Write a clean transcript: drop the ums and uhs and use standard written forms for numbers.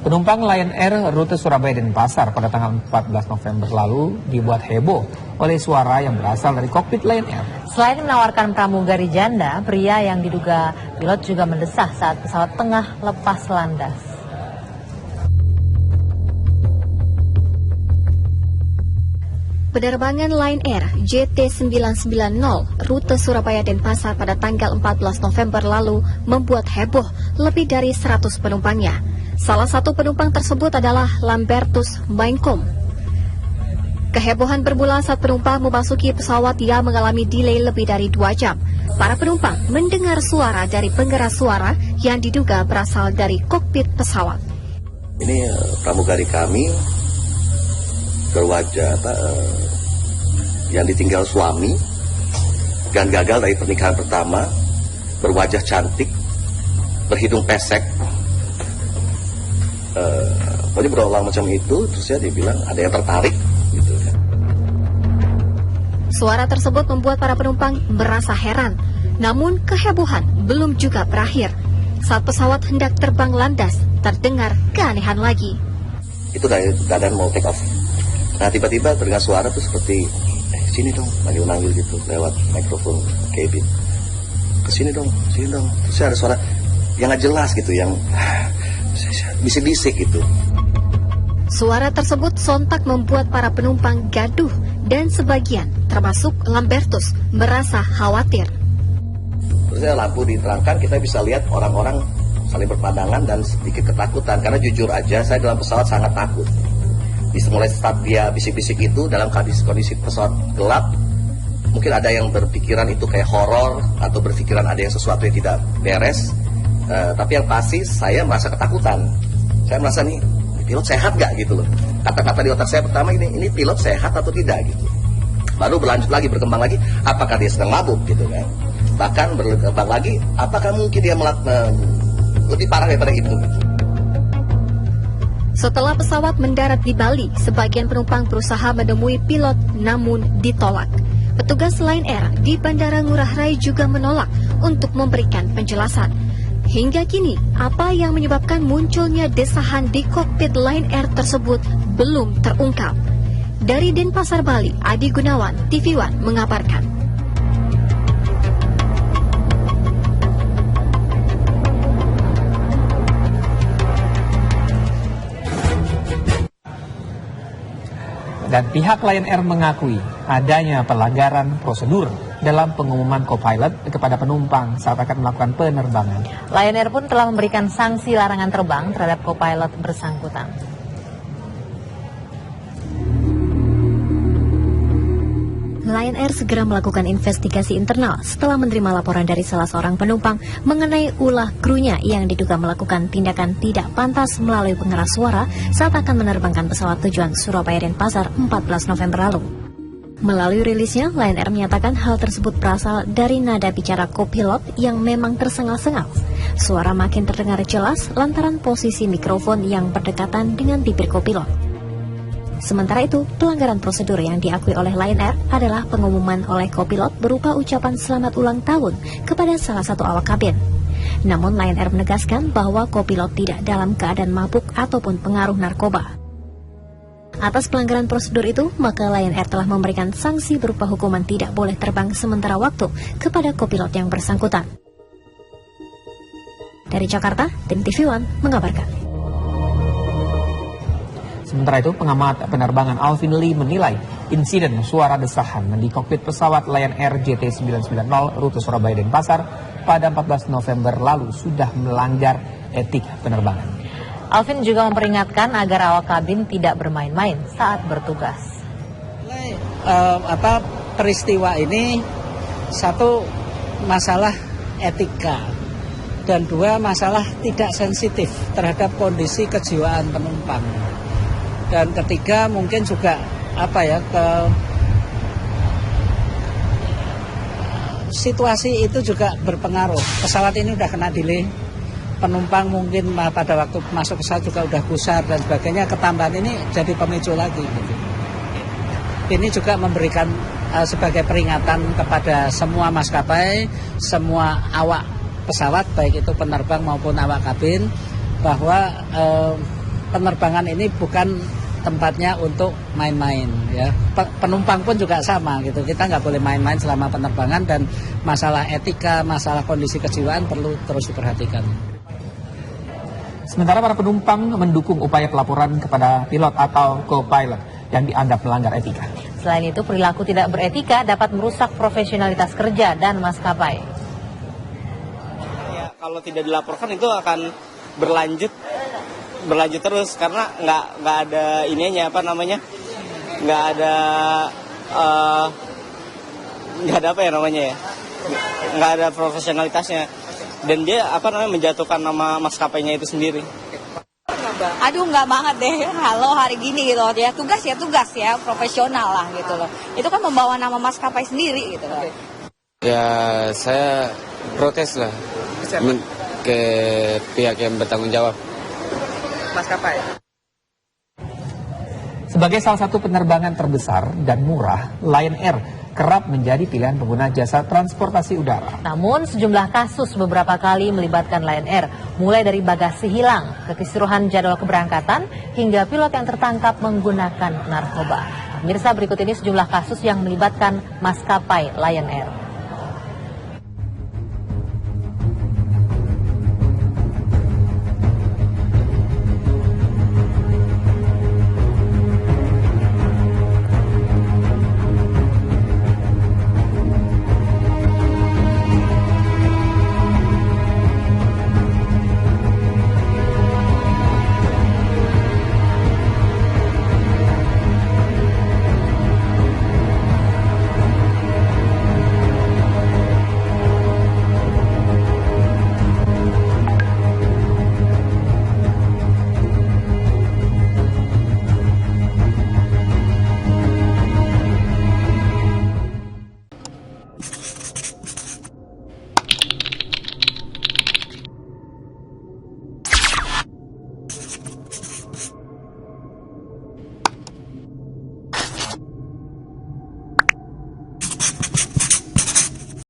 Penumpang Lion Air rute Surabaya Denpasar pada tanggal 14 November lalu dibuat heboh oleh suara yang berasal dari kokpit Lion Air. Selain menawarkan pramugari janda, pria yang diduga pilot juga mendesah saat pesawat tengah lepas landas. Penerbangan Lion Air JT990 rute Surabaya Denpasar pada tanggal 14 November lalu membuat heboh lebih dari 100 penumpangnya. Salah satu penumpang tersebut adalah Lambertus Mainkom. Kehebohan bermula saat penumpang memasuki pesawat yang mengalami delay lebih dari 2 jam. Para penumpang mendengar suara dari penggeras suara yang diduga berasal dari kokpit pesawat. Ini pramugari kami berwajah yang ditinggal suami dan gagal dari pernikahan pertama, berwajah cantik, berhidung pesek, pokoknya berulang macam itu. Terus ya dibilang ada yang tertarik gitu. Suara tersebut membuat para penumpang merasa heran. Namun kehebohan belum juga berakhir. Saat pesawat hendak terbang landas, terdengar keanehan lagi. Itu dari keadaan mau take off. Nah tiba-tiba terdengar suara tuh seperti sini dong, manggil-manggil gitu lewat mikrofon cabin. Kesini dong, sini dong. Terus ada suara yang nggak jelas gitu, yang bisik-bisik gitu. Suara tersebut sontak membuat para penumpang gaduh dan sebagian, termasuk Lambertus, merasa khawatir. Terus lampu diterangkan, kita bisa lihat orang-orang saling berpandangan dan sedikit ketakutan. Karena jujur aja, saya dalam pesawat sangat takut. Mulai start dia bisik-bisik itu dalam kondisi pesawat gelap, mungkin ada yang berpikiran itu kayak horor atau berpikiran ada yang sesuatu yang tidak beres. Tapi yang pasti saya merasa ketakutan. Saya merasa nih pilot sehat gak gitu loh. Kata-kata di otak saya pertama ini pilot sehat atau tidak gitu. Baru berlanjut lagi, berkembang lagi, apakah dia sedang mabuk gitu kan. Bahkan berkembang lagi, apakah mungkin dia lebih parah daripada itu gitu. Setelah pesawat mendarat di Bali, sebagian penumpang berusaha menemui pilot namun ditolak. Petugas Lion Air di Bandara Ngurah Rai juga menolak untuk memberikan penjelasan. Hingga kini, apa yang menyebabkan munculnya desahan di kokpit Lion Air tersebut belum terungkap. Dari Denpasar, Bali, Adi Gunawan, TV One mengabarkan. Dan pihak Lion Air mengakui adanya pelanggaran prosedur dalam pengumuman co-pilot kepada penumpang saat akan melakukan penerbangan. Lion Air pun telah memberikan sanksi larangan terbang terhadap co-pilot bersangkutan. Lion Air segera melakukan investigasi internal setelah menerima laporan dari salah seorang penumpang mengenai ulah krunya yang diduga melakukan tindakan tidak pantas melalui pengeras suara saat akan menerbangkan pesawat tujuan Surabaya Denpasar 14 November lalu. Melalui rilisnya, Lion Air menyatakan hal tersebut berasal dari nada bicara co-pilot yang memang tersengal-sengal. Suara makin terdengar jelas lantaran posisi mikrofon yang berdekatan dengan bibir co-pilot. Sementara itu, pelanggaran prosedur yang diakui oleh Lion Air adalah pengumuman oleh co-pilot berupa ucapan selamat ulang tahun kepada salah satu awak kabin. Namun Lion Air menegaskan bahwa co-pilot tidak dalam keadaan mabuk ataupun pengaruh narkoba. Atas pelanggaran prosedur itu, maka Lion Air telah memberikan sanksi berupa hukuman tidak boleh terbang sementara waktu kepada co-pilot yang bersangkutan. Dari Jakarta, tim TV One mengabarkan. Sementara itu, pengamat penerbangan Alvin Lee menilai insiden suara desahan di kokpit pesawat Lion Air JT990 rute Surabaya Denpasar pada 14 November lalu sudah melanggar etik penerbangan. Alvin juga memperingatkan agar awak kabin tidak bermain-main saat bertugas. Peristiwa ini satu masalah etika dan dua masalah tidak sensitif terhadap kondisi kejiwaan penumpang. Dan ketiga mungkin juga situasi itu juga berpengaruh. Pesawat ini udah kena delay, penumpang mungkin pada waktu masuk pesawat juga udah gusar dan sebagainya. Ketambahan ini jadi pemicu lagi gitu. Ini juga memberikan sebagai peringatan kepada semua maskapai, semua awak pesawat baik itu penerbang maupun awak kabin, bahwa penerbangan ini bukan tempatnya untuk main-main ya. Penumpang pun juga sama gitu. Kita nggak boleh main-main selama penerbangan dan masalah etika, masalah kondisi kejiwaan perlu terus diperhatikan. Sementara para penumpang mendukung upaya pelaporan kepada pilot atau co-pilot yang dianggap melanggar etika. Selain itu, perilaku tidak beretika dapat merusak profesionalitas kerja dan maskapai. Ya, kalau tidak dilaporkan itu akan berlanjut terus karena nggak ada ininya nggak ada nggak ada profesionalitasnya dan dia menjatuhkan nama maskapainya itu sendiri. Aduh, nggak banget deh. Halo, hari gini gitu ya, tugas ya profesional lah gitu loh. Itu kan membawa nama maskapai sendiri gitu loh. Ya saya protes lah ke pihak yang bertanggung jawab. Maskapai. Sebagai salah satu penerbangan terbesar dan murah, Lion Air kerap menjadi pilihan pengguna jasa transportasi udara. Namun sejumlah kasus beberapa kali melibatkan Lion Air, mulai dari bagasi hilang, kekisruhan jadwal keberangkatan, hingga pilot yang tertangkap menggunakan narkoba. Pemirsa, berikut ini sejumlah kasus yang melibatkan maskapai Lion Air.